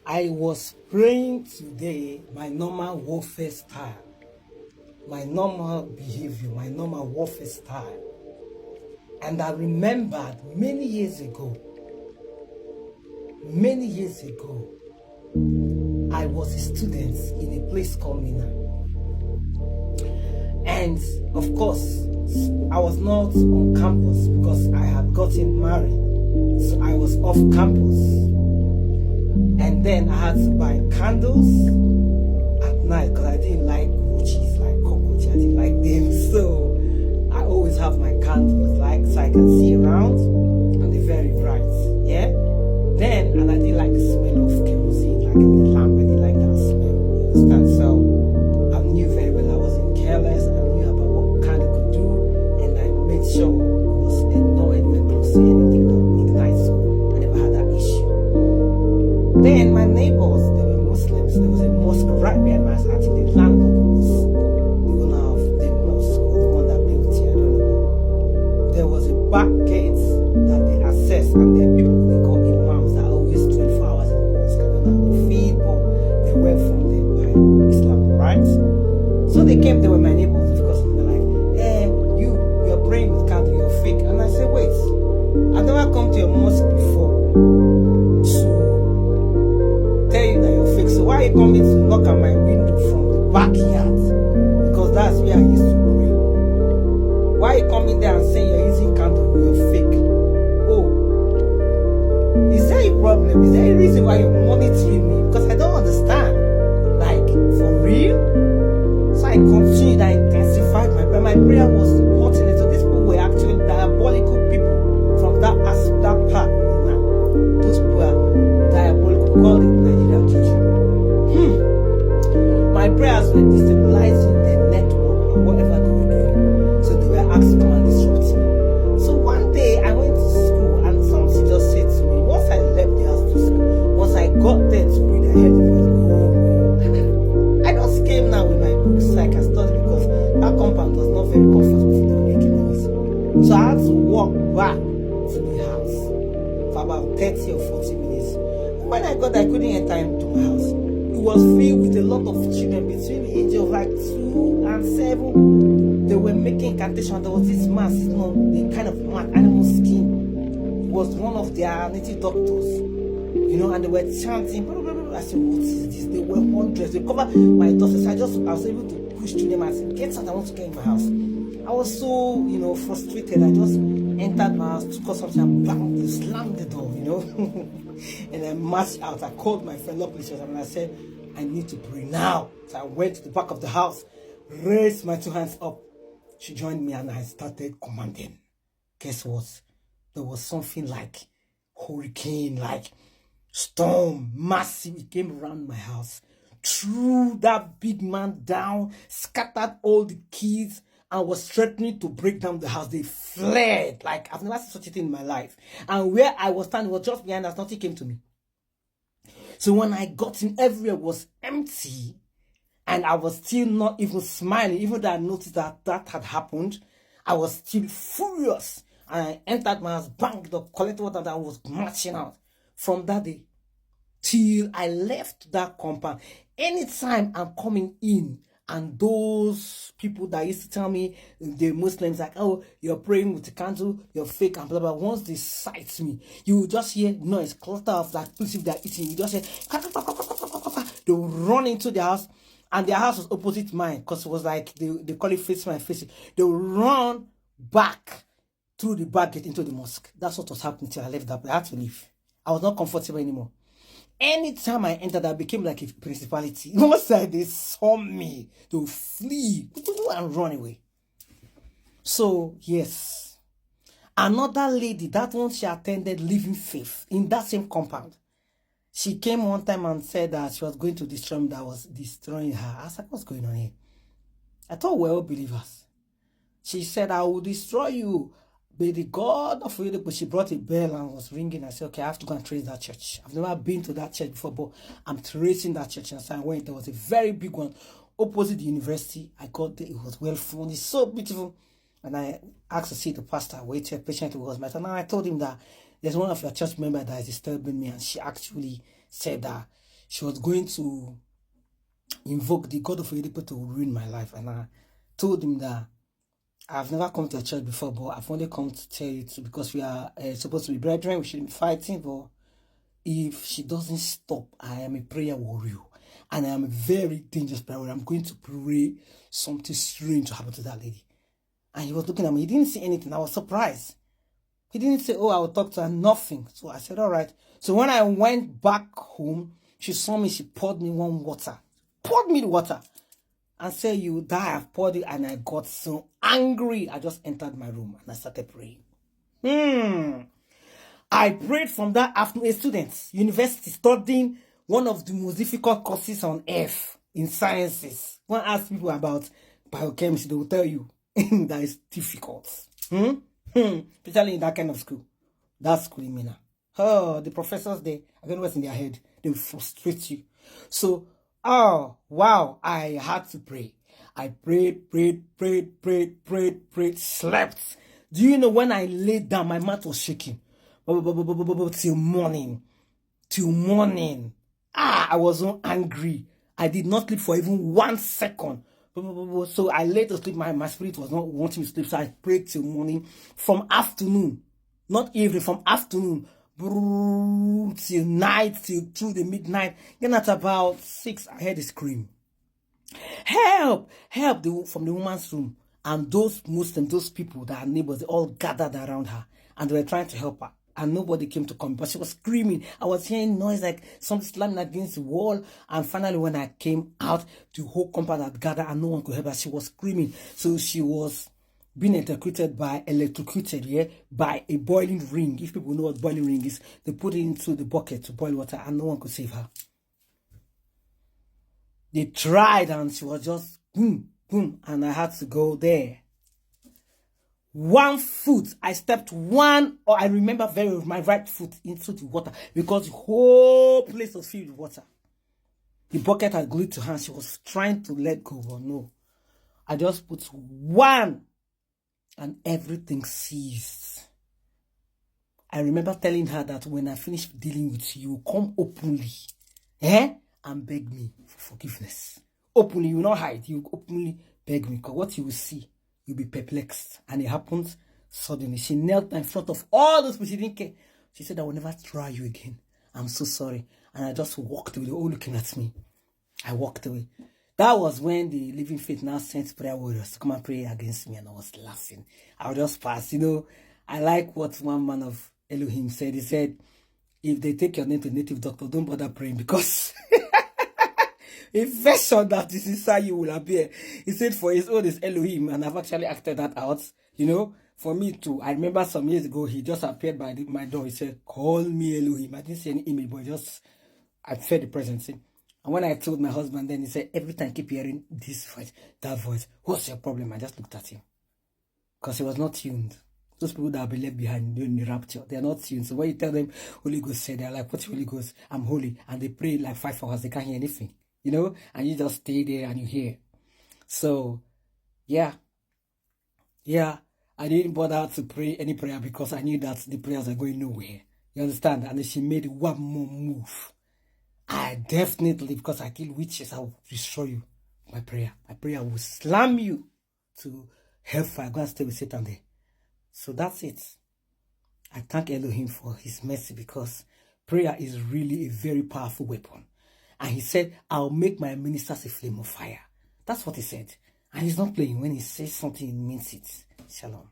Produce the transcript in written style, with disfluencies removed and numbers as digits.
I was praying today my normal warfare style, my normal behavior, my normal warfare style. And I remembered many years ago, I was a student in a place called Mina. And of course, I was not on campus because I had gotten married. So I was off campus. And then I had to buy candles at night because I didn't like roaches, like cockroaches. I didn't like them. So I always have my candles, like, so I can see around and they're very bright. Yeah? And I didn't like the smell of kerosene, like in the lamp. I didn't like that smell. You understand? So I knew very well I wasn't careless. I knew about what kind of could do. And I made sure it was no anywhere close to anything that would ignite. So I never had that issue. Then my neighbors, they were Muslims. There was a mosque right behind my house. I think the landlord was the owner of the mosque or the one that built it. I don't know. There was a back gate that they access, and there are people they call imams that are always 24 hours in the mosque. I don't know how they feel, but they were funded by Islam, right? So they came, they were my neighbors, of course, and they're like, you're praying with candle, you're fake. And I said, wait, I've never come to your mosque before tell you that you're fake. So why are you coming to knock at my window from the backyard? Because that's where I used to pray. Why are you coming there and saying you're using candle? You're fake. Oh, is there a problem? Is there a reason why you're monitoring me? Because I don't understand. Like, for real? So I continued, I intensified my prayer. My prayer was hurting it. So these people were actually diabolical people from that part. Those people are diabolical. Call it Nigeria Juju. My prayers were destabilizing the network and whatever they were doing. So they were asking to and disrupting me. So one day I went to school and something just said to me, once I left the house to school, once I got there to read, I heard the voice, I just came now with my books so I can study because that compound was not very comfortable for me making noise. So I had to walk back to the house for about 30 or 40 minutes. When I got there, I couldn't enter into my house. It was filled with a lot of children between the age of like 2 and 7. They were making incantation. There was this man sitting on the kind of mad animal skin. It was one of their native doctors, and they were chanting. Blah, blah, blah. I said, what is this? They were hundreds. They covered my daughters. I was able to push through them and say, get out, I want to get in my house. I was so, frustrated. I just entered my house, took out something and bang, slammed the door, and I marched out. I called my fellow Christians and I said, I need to pray now. So I went to the back of the house, raised my 2 hands up. She joined me and I started commanding. Guess what? There was something like hurricane, like storm, massive. It came around my house, threw that big man down, scattered all the kids, and was threatening to break down the house. They fled. Like, I've never seen such a thing in my life. And where I was standing was just behind us. Nothing came to me. So when I got in, everywhere was empty. And I was still not even smiling. Even though I noticed that had happened, I was still furious. And I entered my house, banged up, collected water, and I was marching out. From that day till I left that compound, anytime I'm coming in, and those people that used to tell me, the Muslims, like, oh, you're praying with the candle, you're fake, and blah, blah, once they sight me, you will just hear noise, clutter of like, please, if they're eating, you just hear, they will run into the house, and their house was opposite mine, because it was like, they call it face my face. They will run back through the back gate into the mosque. That's what was happening till I left that place. I had to leave. I was not comfortable anymore. Anytime I entered, I became like a principality. Once they saw me, they would flee and run away. So, yes. Another lady, that one she attended Living Faith in that same compound. She came one time and said that she was going to destroy me, that was destroying her. I was like, what's going on here? I thought we were all believers. She said, I will destroy you. But the God of you, but she brought a bell and was ringing. I said, okay, I have to go and trace that church. I've never been to that church before, but I'm tracing that church. And so I went. There was a very big one opposite the university. I got there. It was well funded, so beautiful. And I asked to see the pastor. Waited patiently. It was my turn. And I told him that there's one of your church members that is disturbing me. And she actually said that she was going to invoke the God of Oyedepo to ruin my life. And I told him that I've never come to a church before, but I've only come to tell you to, because we are supposed to be brethren, we shouldn't be fighting, but if she doesn't stop, I am a prayer warrior. And I am a very dangerous prayer warrior. I'm going to pray something strange to happen to that lady. And he was looking at me. He didn't say anything. I was surprised. He didn't say, oh, I will talk to her. Nothing. So I said, all right. So when I went back home, she saw me. She poured me one water. Poured me the water. And said, you will die. I've poured it. And I got so angry. I just entered my room and I started praying. I prayed from that afternoon. A student, university, studying one of the most difficult courses on earth in sciences. When I ask people about biochemistry, they will tell you that is difficult. Especially in that kind of school. That school in Mina. Oh, the professors, I don't know what's in their head. They will frustrate you. So, oh, wow, I had to pray. I prayed, slept. Do you know when I laid down, my mouth was shaking. Till morning. I was so angry. I did not sleep for even 1 second. So I laid to sleep. My spirit was not wanting to sleep. So I prayed till morning. From afternoon, not evening, from afternoon till night, till through the midnight. Then at about 6, I heard a scream. Help! Help! From the woman's room. And those Muslims, those people that are neighbors, they all gathered around her. And they were trying to help her. And nobody came to come. But she was screaming. I was hearing noise like something slamming against the wall. And finally, when I came out, the whole compound had gathered and no one could help her. She was screaming. So she was being electrocuted by a boiling ring. If people know what boiling ring is, they put it into the bucket to boil water and no one could save her. They tried and she was just boom, boom. And I had to go there. 1 foot, I stepped I remember very well, my right foot into the water because the whole place was filled with water. The bucket had glued to her. She was trying to let go, but no. I just put 1 and everything ceased. I remember telling her that when I finish dealing with you, come openly and beg me for forgiveness. Openly, you will not hide. You openly beg me because what you will see, you'll be perplexed. And it happened suddenly. She knelt in front of all those people. She didn't care. She said, I will never try you again. I'm so sorry. And I just walked away. They were all looking at me. I walked away. That was when the Living Faith now sent prayer warriors to come and pray against me. And I was laughing. I would just pass. I like what one man of Elohim said. He said, if they take your name to a native doctor, don't bother praying because a version that is inside you will appear. He said for his own is Elohim, and I've actually acted that out. For me too. I remember some years ago, he just appeared by my door. He said, call me Elohim. I didn't see any image, but I felt the presence. And when I told my husband, then he said, every time I keep hearing this voice, that voice, what's your problem? I just looked at him. Because he was not tuned. Those people that have been left behind during the rapture, they are not tuned. So when you tell them, Holy Ghost said, they're like, what's Holy Ghost? I'm holy. And they pray like 5 hours. They can't hear anything. And you just stay there and you hear. So, yeah, I didn't bother to pray any prayer because I knew that the prayers are going nowhere. You understand? And then she made 1 more move. I definitely, because I kill witches, I will destroy you. My prayer will slam you to hellfire. Go and stay with Satan there. So that's it. I thank Elohim for his mercy because prayer is really a very powerful weapon. And he said, I'll make my ministers a flame of fire. That's what he said. And he's not playing. When he says something, he means it. Shalom.